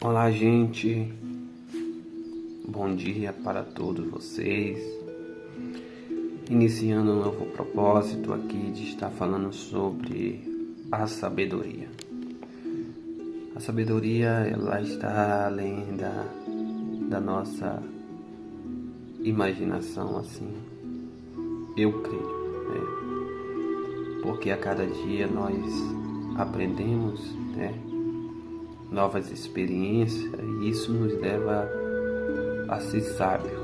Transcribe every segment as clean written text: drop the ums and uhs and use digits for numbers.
Olá, gente. Bom dia para todos vocês. Iniciando um novo propósito aqui de estar falando sobre a sabedoria. A sabedoria, ela está além da nossa imaginação, assim. Eu creio, né? Porque a cada dia nós aprendemos, né? Novas experiências, e isso nos leva a ser sábio.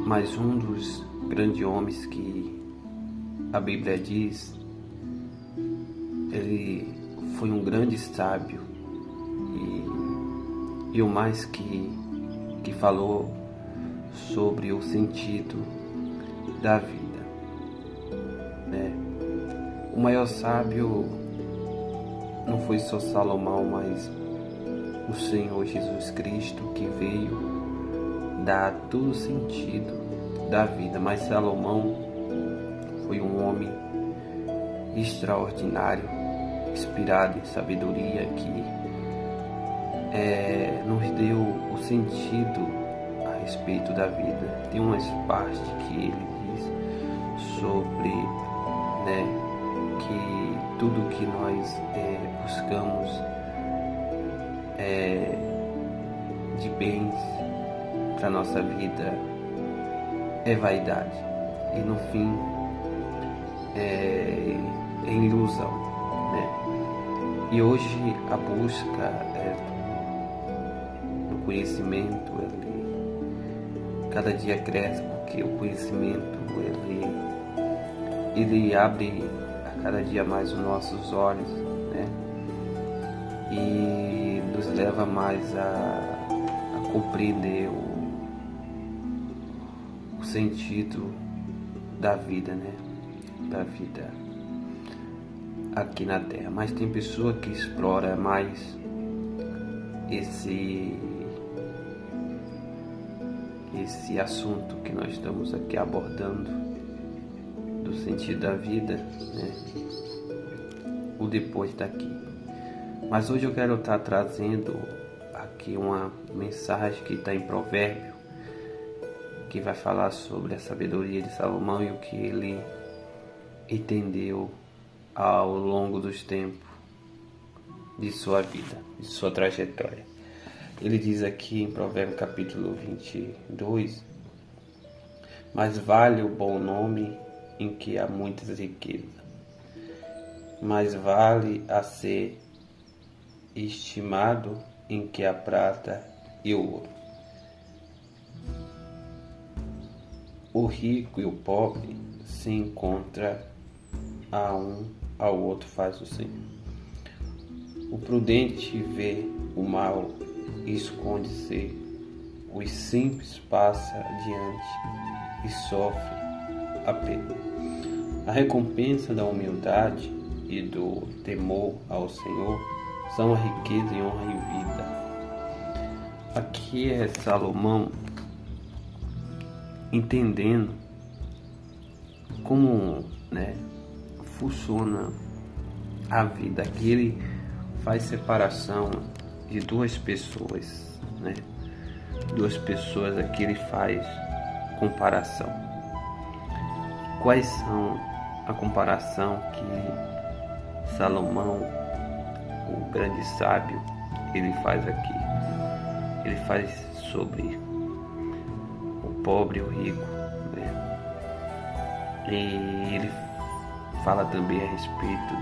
Mas um dos grandes homens que a Bíblia diz, ele foi um grande sábio e o mais que falou sobre o sentido da vida, né? O maior sábio não foi só Salomão, mas o Senhor Jesus Cristo, que veio dar todo o sentido da vida. Mas Salomão foi um homem extraordinário, inspirado em sabedoria, que nos deu o sentido a respeito da vida. Tem umas partes que ele diz sobre, né, que tudo que nós buscamos de bens para nossa vida é vaidade, e no fim é ilusão, né? E hoje a busca do conhecimento, ele cada dia cresce, porque o conhecimento ele abre cada dia mais os nossos olhos, né? E nos leva mais a compreender o sentido da vida, né? Da vida aqui na Terra. Mas tem pessoa que explora mais esse assunto que nós estamos aqui abordando, do sentido da vida, né? O depois daqui. Mas hoje eu quero estar trazendo aqui uma mensagem que está em Provérbio, que vai falar sobre a sabedoria de Salomão e o que ele entendeu ao longo dos tempos de sua vida, de sua trajetória. Ele diz aqui em Provérbio capítulo 22: mas vale o bom nome em que há muitas riquezas, mas vale a ser estimado em que há prata e ouro. O rico e o pobre se encontram, a um ao outro faz o Senhor. O prudente vê o mal e esconde-se, os simples passa adiante e sofre a perda. A recompensa da humildade e do temor ao Senhor são a riqueza e honra e vida. Aqui é Salomão entendendo como, né, funciona a vida. Aqui ele faz separação de duas pessoas, né? Duas pessoas, aqui ele faz comparação. Quais são a comparação que Salomão, o grande sábio, ele faz aqui? Ele faz sobre o pobre e o rico, né? E ele fala também a respeito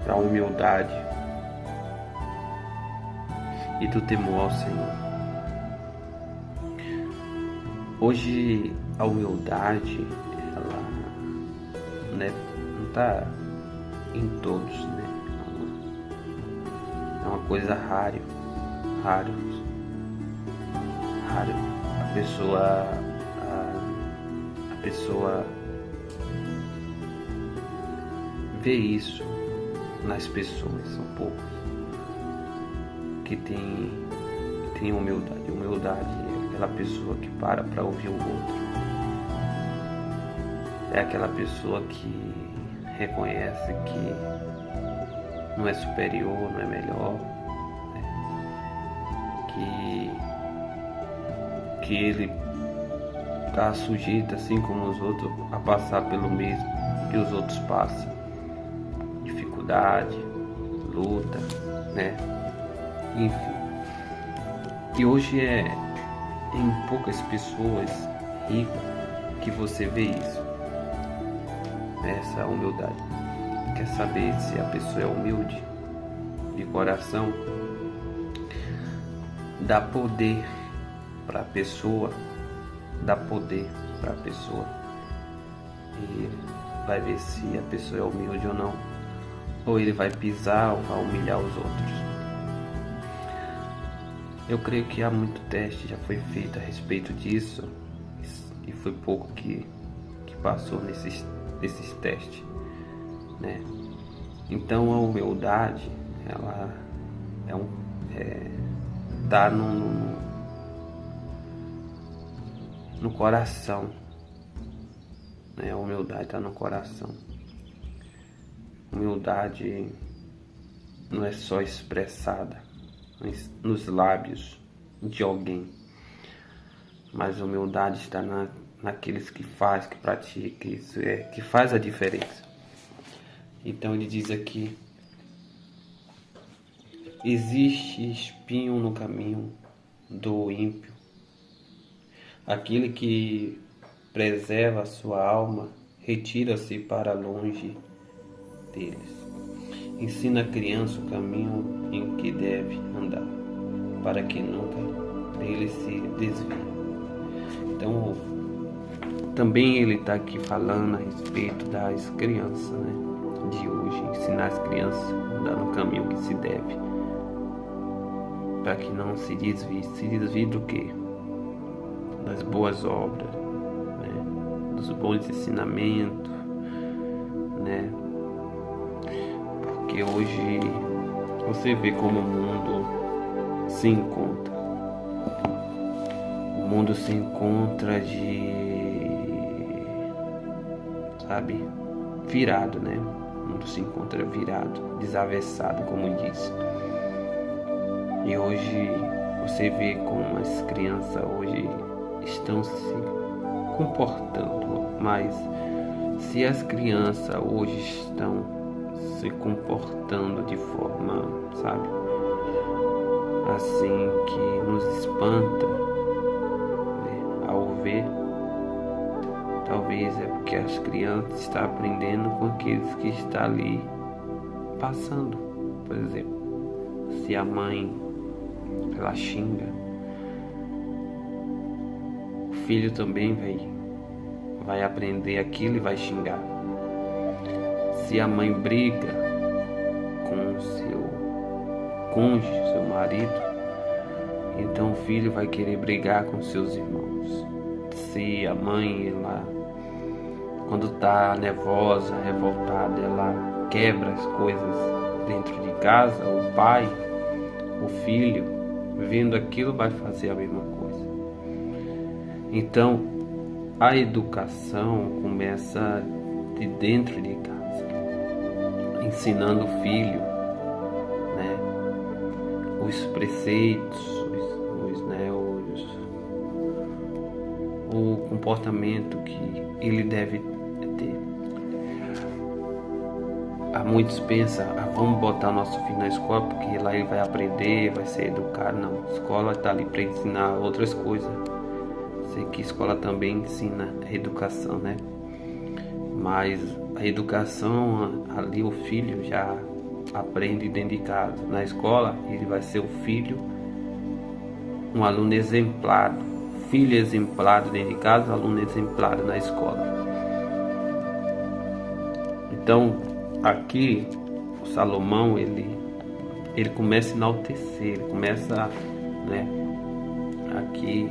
da humildade e do temor ao Senhor. Hoje a humildade, ela, né, não está em todos, né? É uma coisa raro. A pessoa vê isso nas pessoas, são poucos que tem humildade. Humildade é aquela pessoa que para ouvir o outro. É aquela pessoa que reconhece que não é superior, não é melhor, né? Que ele está sujeito, assim como os outros, a passar pelo mesmo que os outros passam. Dificuldade, luta, né? Enfim. E hoje é em poucas pessoas ricas que você vê isso. Essa humildade. Quer saber se a pessoa é humilde de coração? Dá poder para a pessoa, dá poder para a pessoa, e vai ver se a pessoa é humilde ou não, ou ele vai pisar ou vai humilhar os outros. Eu creio que há muito teste já foi feito a respeito disso, e foi pouco que passou nesses testes, né? Então a humildade, ela tá no coração, né? A humildade está no coração. Humildade não é só expressada nos lábios de alguém, mas a humildade está naqueles que faz, que pratica, isso que faz a diferença. Então ele diz aqui: existe espinho no caminho do ímpio. Aquele que preserva a sua alma retira-se para longe deles. Ensina a criança o caminho em que deve andar, para que nunca dele se desvie. Então, também ele está aqui falando a respeito das crianças, né, de hoje. Ensinar as crianças a andar no caminho que se deve, para que não se desvie. Se desvie do quê? Das boas obras, né? Dos bons ensinamentos, né? Porque hoje você vê como o mundo se encontra. O mundo se encontra virado, né? O mundo se encontra virado, desavessado, como diz. E hoje você vê como as crianças hoje estão se comportando, mas se as crianças hoje estão se comportando de forma, assim, que nos espanta, né, ao ver, talvez é porque as crianças estão aprendendo com aqueles que estão ali passando. Por exemplo, se a mãe ela xinga, o filho também vai aprender aquilo e vai xingar. Se a mãe briga com o seu cônjuge, seu marido, então o filho vai querer brigar com seus irmãos. Se a mãe, ela, quando está nervosa, revoltada, ela quebra as coisas dentro de casa, o pai, o filho, vendo aquilo, vai fazer a mesma coisa. Então, a educação começa de dentro de casa, ensinando o filho, né, os preceitos, o comportamento que ele deve ter. Há muitos pensam, vamos botar nosso filho na escola porque lá ele vai aprender, vai ser educado. Não, a escola está ali para ensinar outras coisas. Sei que a escola também ensina a educação, né? Mas a educação ali o filho já aprende dentro de casa. Na escola ele vai ser o filho, um aluno exemplar, filho exemplar dentro de casa, aluno exemplar na escola. Então aqui o Salomão ele começa a enaltecer, ele começa, né, aqui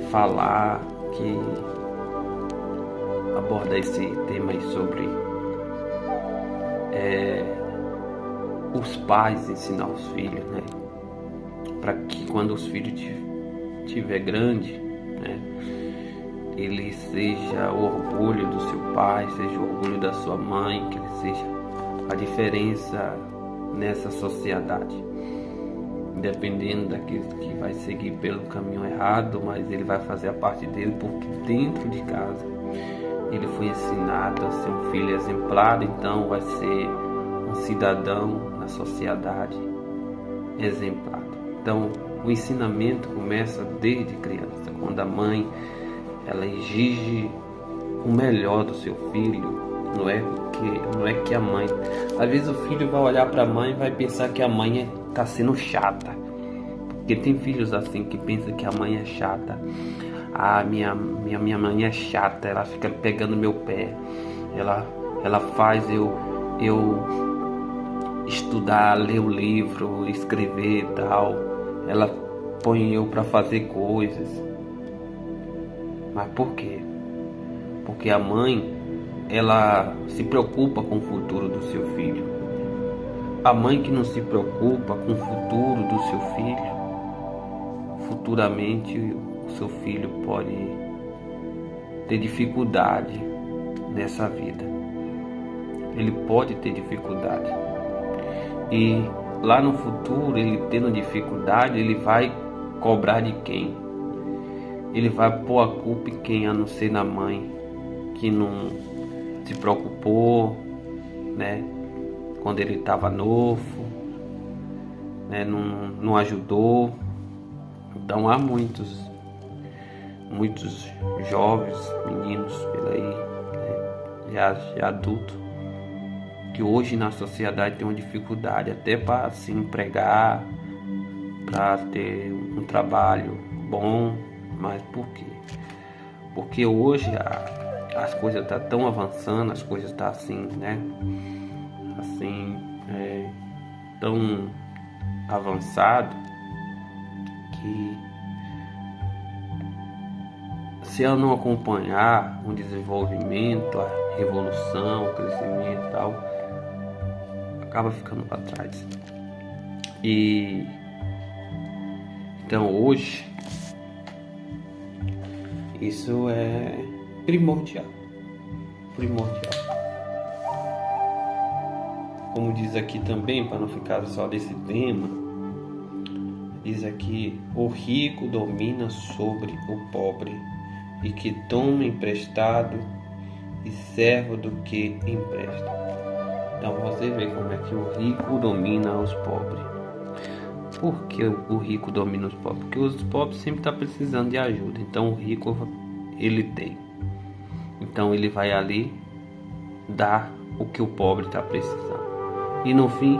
falar, que aborda esse tema aí sobre os pais ensinar os filhos, né, para que quando os filhos tiver grande, né, ele seja o orgulho do seu pai, seja o orgulho da sua mãe, que ele seja a diferença nessa sociedade. Dependendo daquele que vai seguir pelo caminho errado, mas ele vai fazer a parte dele, porque dentro de casa ele foi ensinado a ser um filho exemplar, então vai ser um cidadão na sociedade exemplar. Então o ensinamento começa desde criança, quando a mãe ela exige o melhor do seu filho. Não é que a mãe, às vezes o filho vai olhar para a mãe e vai pensar que a mãe está sendo chata, porque tem filhos assim que pensam que a mãe é chata. Minha mãe é chata, ela fica pegando meu pé, ela faz eu estudar, ler o livro, escrever e tal, ela põe eu para fazer coisas. Mas por quê? Porque a mãe ela se preocupa com o futuro do seu filho. A mãe que não se preocupa com o futuro do seu filho, futuramente o seu filho pode ter dificuldade nessa vida. Ele pode ter dificuldade. E lá no futuro, ele tendo dificuldade, ele vai cobrar de quem? Ele vai pôr a culpa em quem, a não ser na mãe, que não se preocupou, né? Quando ele estava novo, né? Não ajudou. Então há muitos jovens, meninos por aí, né? já adultos, que hoje na sociedade tem uma dificuldade até para se empregar, para ter um trabalho bom. Mas por quê? Porque hoje as coisas estão tão avançando, as coisas estão assim, né? Assim, tão avançado que se eu não acompanhar o desenvolvimento, a revolução, o crescimento e tal, acaba ficando para trás. E então hoje isso é primordial. Como diz aqui também, para não ficar só desse tema, diz aqui: o rico domina sobre o pobre, e que toma emprestado e servo do que empresta. Então você vê como é que o rico domina os pobres. Por que o rico domina os pobres? Porque os pobres sempre estão precisando de ajuda. Então o rico, ele tem. Então ele vai ali dar o que o pobre está precisando. E no fim,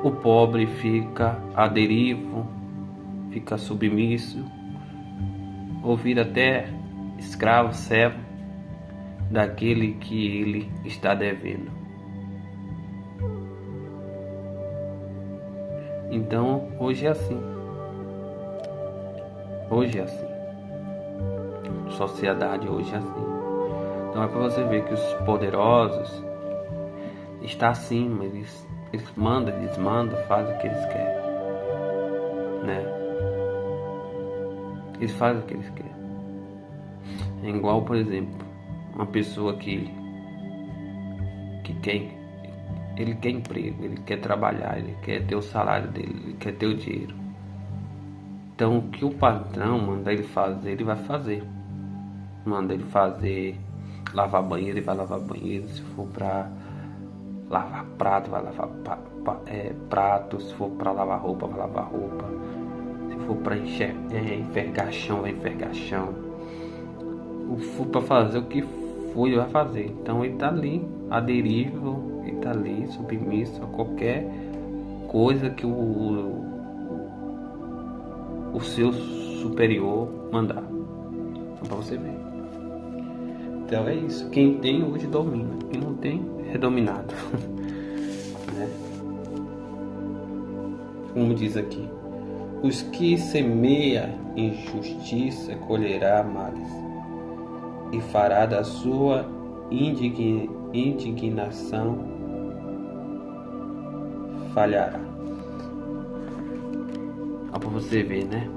o pobre fica à deriva, fica submisso, ou vira até escravo, servo daquele que ele está devendo. Então hoje é assim. Sociedade hoje é assim. Então é para você ver que os poderosos estão acima, eles mandam, fazem o que eles querem, né? Eles fazem o que eles querem. É igual, por exemplo, uma pessoa que ele quer emprego, ele quer trabalhar, ele quer ter o salário dele, ele quer ter o dinheiro. Então o que o patrão manda ele fazer, ele vai fazer. Manda ele fazer lavar banheiro, ele vai lavar banheiro. Se for para lavar prato, vai lavar prato. Se for para lavar roupa, vai lavar roupa. Se for para envergar chão, vai envergar chão. Se for para fazer o que for, ele vai fazer. Então ele tá ali à deriva, ele tá ali submisso a qualquer coisa que o seu superior mandar. Então para você ver. Então é isso. Quem tem hoje domina. Quem não tem é dominado. Né? Como diz aqui: os que semeia injustiça colherá males, e fará da sua indignação falhará. Só para você ver, né?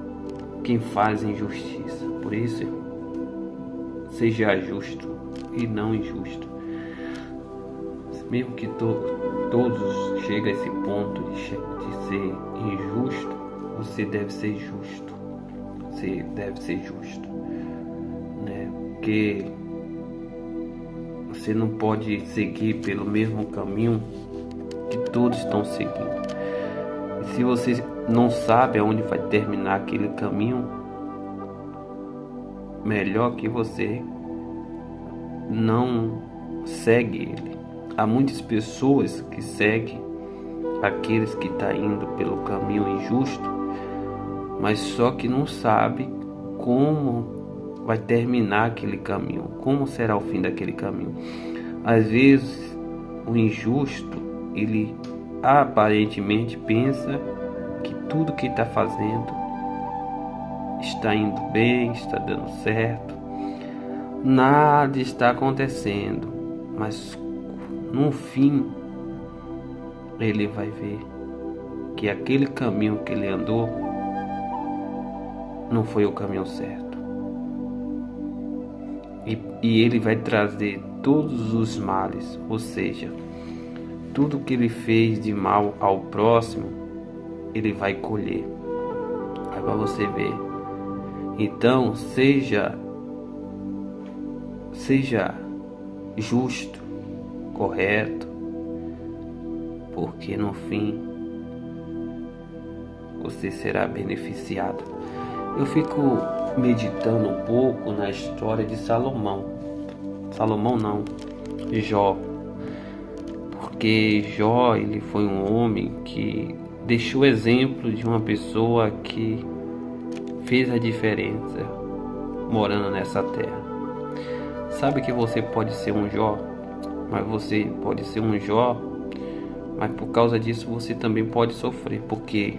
Quem faz injustiça. Por isso, seja justo e não injusto. Mesmo que todos chegam a esse ponto de ser injusto, você deve ser justo. Você deve ser justo, né? Porque você não pode seguir pelo mesmo caminho que todos estão seguindo. E se você não sabe aonde vai terminar aquele caminho, melhor que você não segue ele. Há muitas pessoas que seguem aqueles que estão indo pelo caminho injusto, mas só que não sabe como vai terminar aquele caminho, como será o fim daquele caminho. Às vezes o injusto, ele aparentemente pensa que tudo que está fazendo está indo bem, está dando certo, nada está acontecendo, mas no fim ele vai ver que aquele caminho que ele andou não foi o caminho certo, e ele vai trazer todos os males, ou seja, tudo que ele fez de mal ao próximo, ele vai colher. É para você ver. Então seja justo, correto, porque no fim você será beneficiado. Eu fico meditando um pouco na história de Salomão. Salomão não, Jó. Porque Jó, ele foi um homem que deixou exemplo de uma pessoa que fez a diferença morando nessa terra. Sabe que você pode ser um Jó, mas você pode ser um Jó, mas por causa disso você também pode sofrer, porque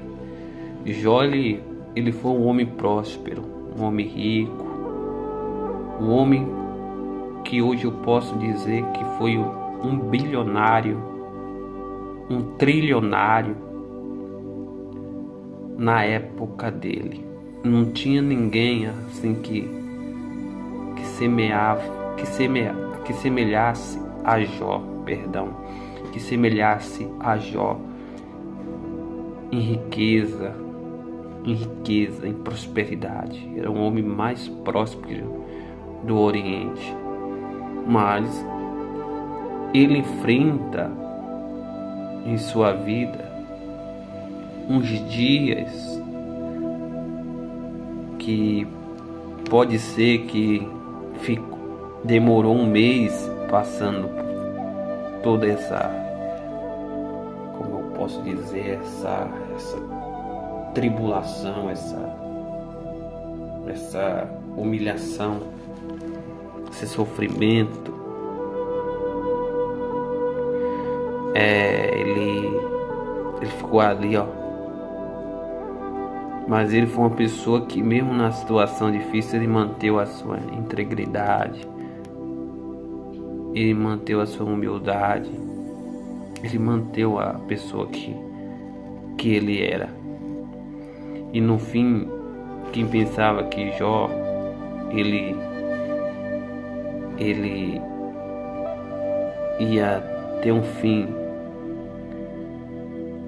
Jó, ele foi um homem próspero, um homem rico, um homem que hoje eu posso dizer que foi um bilionário, um trilionário na época dele. Não tinha ninguém assim que semelhasse a Jó, que semelhasse a Jó em riqueza, em prosperidade. Era um homem mais próspero do Oriente, mas ele enfrenta em sua vida uns dias que pode ser que demorou um mês passando toda essa, como eu posso dizer, essa tribulação, essa humilhação, esse sofrimento. Ele ficou ali, ó. Mas ele foi uma pessoa que, mesmo na situação difícil, ele manteve a sua integridade, ele manteve a sua humildade, ele manteve a pessoa que ele era. E no fim, quem pensava que Jó, ele ia ter um fim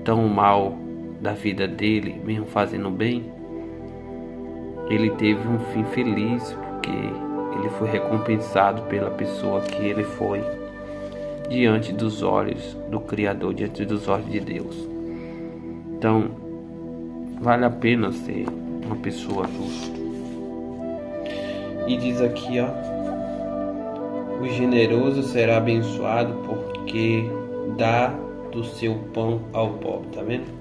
tão mal da vida dele, mesmo fazendo bem, ele teve um fim feliz, porque ele foi recompensado pela pessoa que ele foi diante dos olhos do Criador, diante dos olhos de Deus. Então, vale a pena ser uma pessoa justa. E diz aqui, ó: o generoso será abençoado porque dá do seu pão ao pobre. Tá vendo?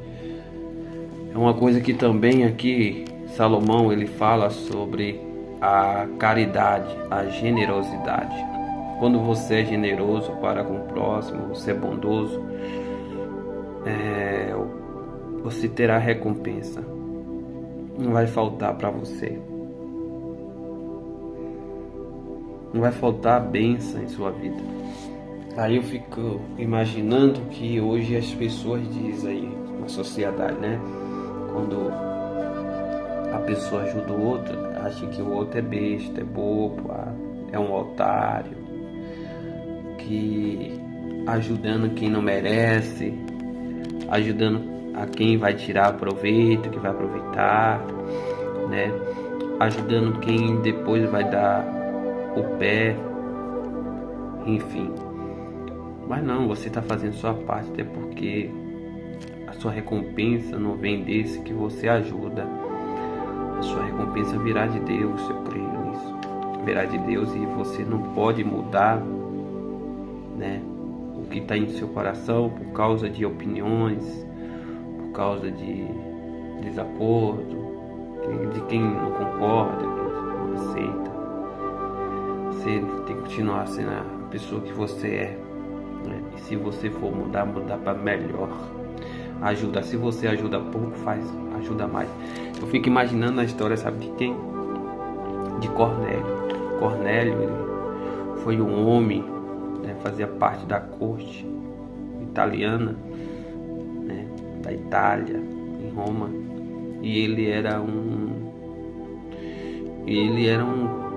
É uma coisa que também aqui Salomão ele fala sobre a caridade, a generosidade. Quando você é generoso para com o próximo, você é bondoso, você terá recompensa. Não vai faltar para você. Não vai faltar bênção em sua vida. Aí eu fico imaginando que hoje as pessoas dizem aí na sociedade, né? Quando a pessoa ajuda o outro, acha que o outro é besta, é bobo, é um otário, que ajudando quem não merece, ajudando a quem vai tirar proveito, que vai aproveitar, né? Ajudando quem depois vai dar o pé, enfim. Mas não, você está fazendo sua parte, até porque a sua recompensa não vem desse que você ajuda. A sua recompensa virá de Deus, eu creio nisso. Virá de Deus, e você não pode mudar, né, o que está em seu coração por causa de opiniões, por causa de desacordo, de quem não concorda, quem não aceita. Você tem que continuar sendo a pessoa que você é, né? E se você for mudar para melhor. Ajuda. Se você ajuda pouco, ajuda mais. Eu fico imaginando a história, sabe de quem? De Cornélio. Cornélio, ele foi um homem, né, fazia parte da corte italiana, né, da Itália, em Roma. E ele era um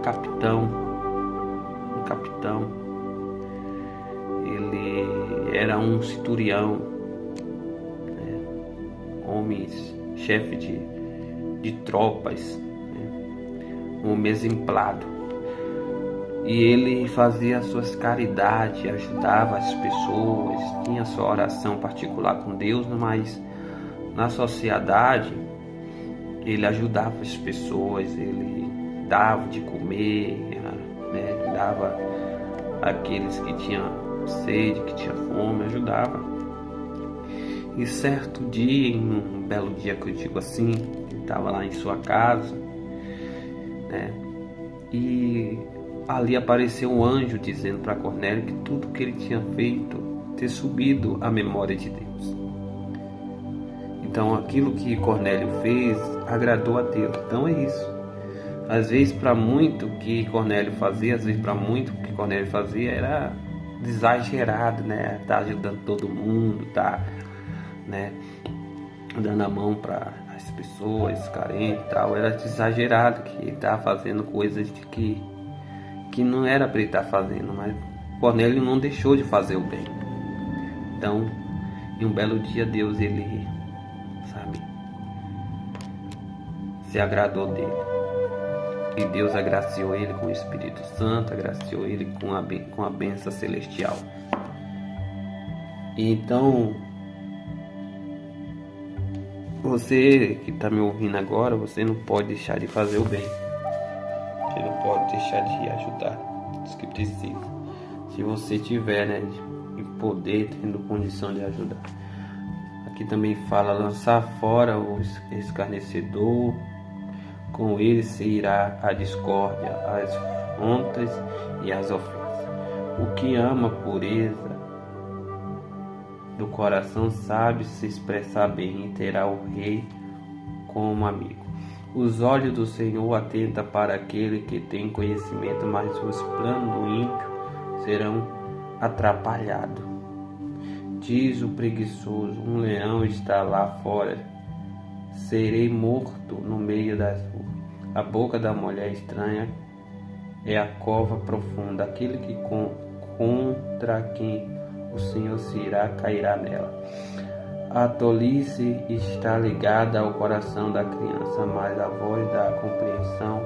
capitão. Ele era um centurião, né, homens, chefe de tropas, né, um homem exemplado. E ele fazia as suas caridades, ajudava as pessoas, tinha sua oração particular com Deus, mas na sociedade ele ajudava as pessoas, ele dava de comer, né, dava àqueles que tinham sede, que tinham fome, ajudava. E certo dia, em um belo dia que eu digo assim, ele estava lá em sua casa, né, e ali apareceu um anjo dizendo para Cornélio que tudo que ele tinha feito ter subido à memória de Deus. Então aquilo que Cornélio fez agradou a Deus. Então é isso. Às vezes para muito que Cornélio fazia, era exagerado, né? Tá ajudando todo mundo, tá, né, dando a mão para as pessoas carentes e tal. Era exagerado, que ele estava fazendo coisas de que não era para ele estar fazendo, mas Cornélio não deixou de fazer o bem. Então, em um belo dia, Deus, ele, sabe, se agradou dele. E Deus agraciou ele com o Espírito Santo, agraciou ele com a bênção celestial. E então, você que está me ouvindo agora, você não pode deixar de fazer o bem. Você não pode deixar de ajudar os que precisam. Se você tiver, né, em poder, tendo condição de ajudar. Aqui também fala: lançar fora o escarnecedor, com ele se irá a discórdia, as afrontas e as ofensas. O que ama a pureza do coração sabe se expressar bem, e terá o rei como amigo. Os olhos do Senhor atentam para aquele que tem conhecimento, mas os planos do ímpio serão atrapalhados. Diz o preguiçoso: um leão está lá fora, serei morto no meio das ruas. A boca da mulher estranha é a cova profunda, aquele que contra quem o Senhor se irá, cairá nela. A tolice está ligada ao coração da criança, mas a voz da compreensão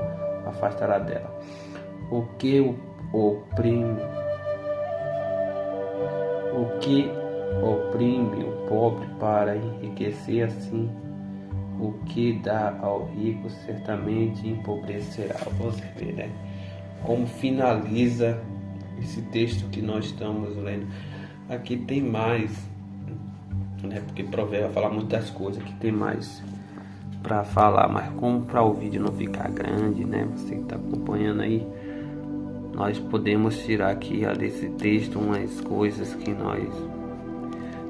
afastará dela. O que oprime o pobre para enriquecer, assim o que dá ao rico certamente empobrecerá. Você vê, né, como finaliza esse texto que nós estamos lendo. Aqui tem mais, né, porque Provérbios fala muitas coisas, que tem mais para falar, mas como para o vídeo não ficar grande, né, você que está acompanhando aí, nós podemos tirar aqui desse texto umas coisas que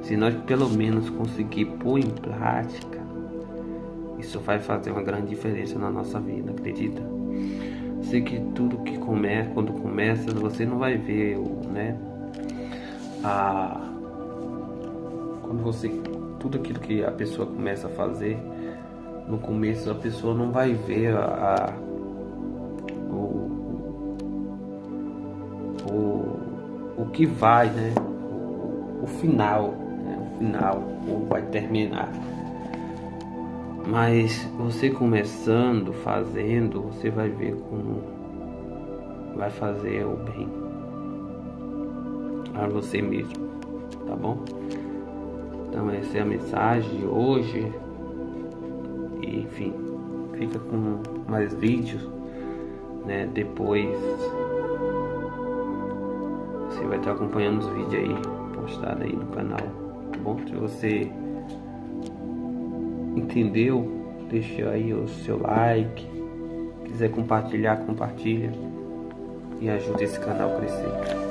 se nós pelo menos conseguir pôr em prática, isso vai fazer uma grande diferença na nossa vida, acredita? Sei que tudo que quando começa, você não vai ver, né, tudo aquilo que a pessoa começa a fazer, no começo a pessoa não vai ver o que vai, né, o final, né? O final, como vai terminar. Mas você começando, fazendo, você vai ver como vai fazer o bem a você mesmo, tá bom? Então essa é a mensagem de hoje. E, enfim, fica com mais vídeos, né? Depois você vai estar acompanhando os vídeos aí postados aí no canal, tá bom? Se você entendeu, deixa aí o seu like. Quiser compartilhar, compartilha e ajuda esse canal a crescer.